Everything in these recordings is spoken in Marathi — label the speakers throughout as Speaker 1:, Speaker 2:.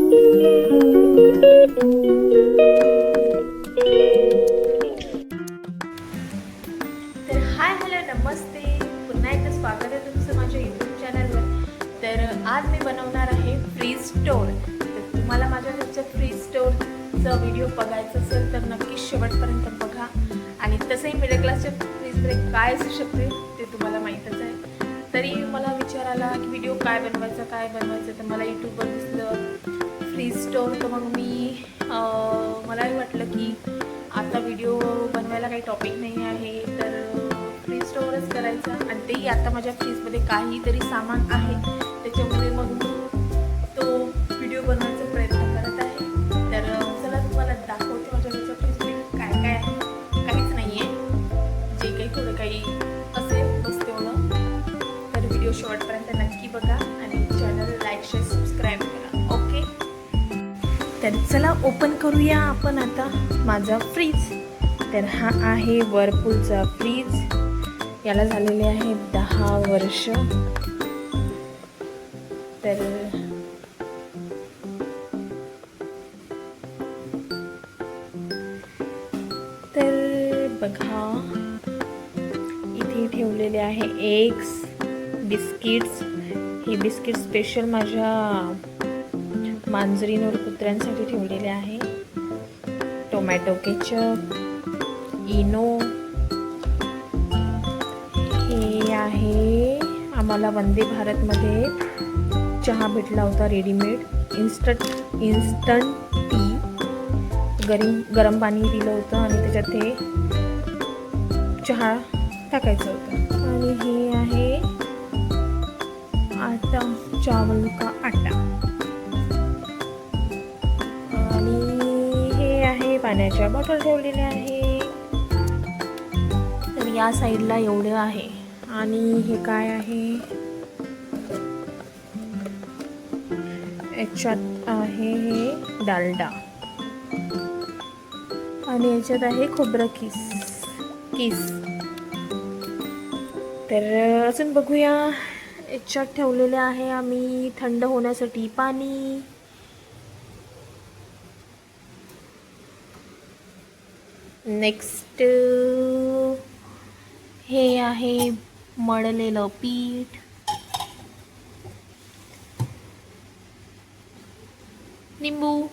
Speaker 1: हाय हॅलो नमस्ते, पुन्हा एकदा स्वागत आहे तुमचं माझ्या यूट्यूब चॅनलवर. तर आज मी बनवणार आहे फ्रीज स्टोर. तर तुम्हाला माझ्या घरच्या फ्रीज स्टोरचा व्हिडिओ बघायचा असेल तर नक्कीच शेवटपर्यंत बघा. आणि तसंही मिडल क्लासच्या फ्रीजमध्ये काय असू शकते ते तुम्हाला माहीतच आहे. तरी मला विचार आला की व्हिडिओ काय बनवायचं तर मला यूट्यूबवर दिसलं फ्रीज स्टोर. तर मग मी मलाही वाटलं की आता व्हिडिओ बनवायला काही टॉपिक नाही आहे तर फ्रीज स्टोअरच करायचा. आणि तेही आता माझ्या फ्रीजमध्ये काहीतरी सामान आहे त्याच्यामुळे मग मी तो व्हिडिओ बनवायचा प्रयत्न करत आहे. तर चला तुम्हाला दाखवते माझ्या घरच्या फ्रीजमध्ये काय काय आहे. काहीच नाही आहे, जे काही थोडं काही असेल बस तेवढं. तर व्हिडिओ शेवटपर्यंत नक्की बघा आणि चॅनल लाईक शेअर सबस्क्राईब करा. ओके, तर चला ओपन करूया आपण आता माझा फ्रीज. तर हा आहे व्हर्लपूलचा फ्रीज. याला झालेले आहे 10 वर्ष. तर बघा इथे ठेवलेले आहे एग्स, बिस्किट्स. हे बिस्किट स्पेशल माझ्या मांजरींवर कुत्र्यांसाठी ठेवलेले आहे. Tomato ketchup, Eno. हे आहे आम्हाला वंदे भारतमध्ये चहा भेटला होता रेडीमेड इन्स्टंट टी. गरम पाणी दिलं होतं आणि त्याच्यात हे चहा टाकायचं होतं. आणि हे आहे आटा, चावल का आटा. आणि हे आहे पाण्याच्या बॉटल ठेवलेल्या आहे. तर या साईडला एवढं आहे. आणि हे काय आहे, याच्यात आहे हे डालडा आणि याच्यात आहे खोबरं किस. तर अजून बघूया, याच्यात ठेवलेले आहे आम्ही थंड होण्यासाठी पाणी. नेक्स्ट हे आहे मळलेलं पीठ. निंबू.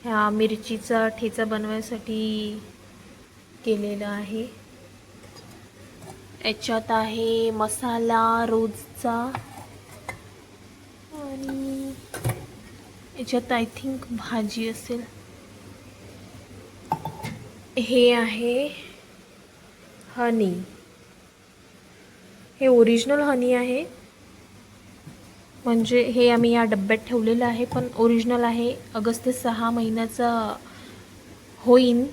Speaker 1: ह्या मिरचीचा ठेचा बनवायसाठी केलेला आहे. याच्यात आहे मसाला रोजचा. आणि याच्यात आय थिंक भाजी असेल. हे आहे हनी. हे ओरिजिनल हनी आहे, म्हणजे हे आम्ही या डब्यात ठेवलेलं आहे पण ओरिजिनल आहे. ऑगस्ट 6 महिन्याचा होईन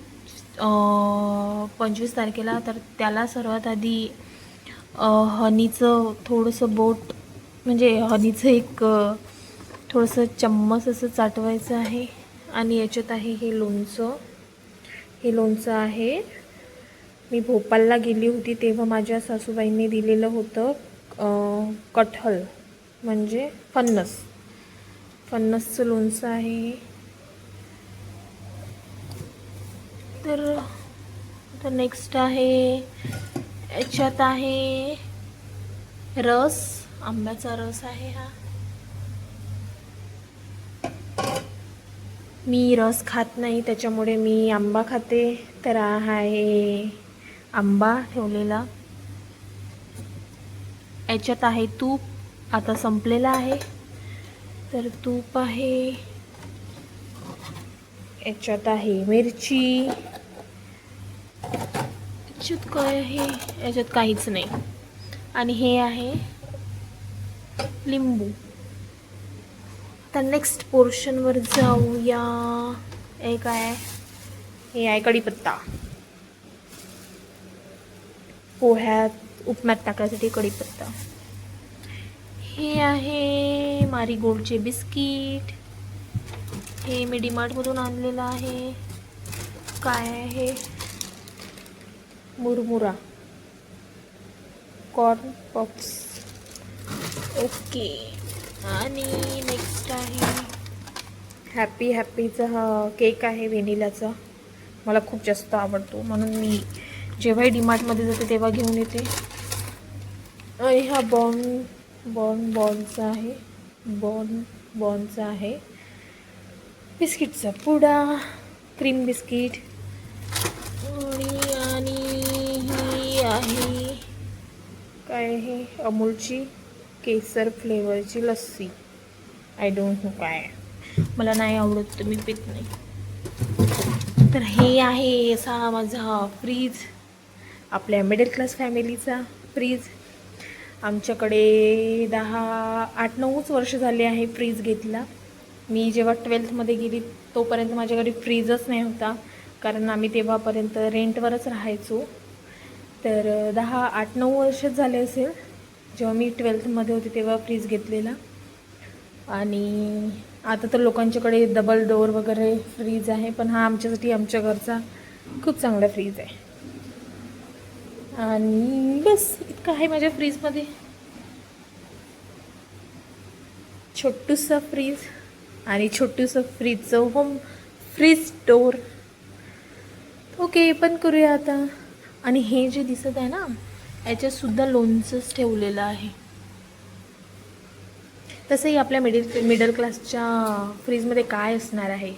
Speaker 1: 25 तारखेला. तर त्याला सर्वात आधी हनीचं थोडंसं बोट, म्हणजे हनीचं एक थोडंसं चम्मच असं चाटवायचं आहे. आणि याच्यात आहे हे लोणचं. हे लोणचं आहे, मी भोपाळला गेली होती तेव्हा माझ्या सासूबाईंनी दिलेलं होतं. कटहल म्हणजे फणसचं लोणचं आहे. तर नेक्स्ट आहे, याच्यात आहे रस, आंब्याचा रस आहे हा. मी रस खात नाही त्याच्यामुळे मी आंबा खाते. तर हा आहे आंबा ठेवलेला. याच्यात आहे तूप, आता संपलेला आहे तर तूप आहे. याच्यात आहे मिरची. याच्यात काय आहे, याच्यात काहीच नाही. आणि हे आहे लिंबू. तर नेक्स्ट पोर्शनवर जाऊया. एक आहे, हे आहे कढीपत्ता. पोह्यात उपम्यात टाकायसाठी कढीपत्ता. हे आहे मारीगोल्डचे बिस्किट. हे मी डीमार्टमधून आणलेलं आहे. काय आहे, मुरमुरा, कॉर्न पॉप्स. ओके. आणि नेक्स्ट आहे हॅपीचा हा केक आहे व्हॅनिलाचा. मला खूप जास्त आवडतो म्हणून मी जेव्हाही डीमार्टमध्ये जाते तेव्हा घेऊन येते. आणि हा बॉर्नचा आहे. बॉर्नचा आहे. बिस्किटचा पुडा, क्रीम बिस्किट. आणि ही आहे काय आहे अमूलची केसर फ्लेवरची लस्सी. आय डोंट नो काय, मला नाही आवडत तर मी पित नाही. तर हे आहे असा माझा फ्रीज, आपल्या मिडल क्लास फॅमिलीचा फ्रीज. आमच्याकडे 8-9 वर्ष झाले आहे फ्रीज घेतला. मी जेव्हा 12th गेली तोपर्यंत माझ्या घरी फ्रीजच नाही होता, कारण आम्ही तेव्हापर्यंत रेंटवरच राहायचो. तर 8-9 वर्षच झाले असेल जेव्हा मी 12th होते तेव्हा फ्रीज घेतलेला. आणि आता तर लोकांच्याकडे डबल डोअर वगैरे फ्रीज आहे, पण हा आमच्यासाठी आमच्या घरचा खूप चांगला फ्रीज आहे. आणि बस इतकं आहे माझ्या फ्रीजमध्ये. छोटूसा फ्रीज आणि छोटूसं फ्रीजचं होम फ्रीज स्टोअर. ओके, पण करूया आता. आणि हे जे दिसत आहे ना, याच्यातसुद्धा लोणचंच ठेवलेलं आहे. तसंही आपल्या मिडल क्लासच्या फ्रीजमध्ये काय असणार आहे,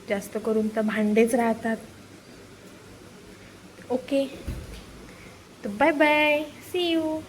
Speaker 1: जास्त करून तर भांडेच राहतात. ओके, तर बाय बाय, सी यू.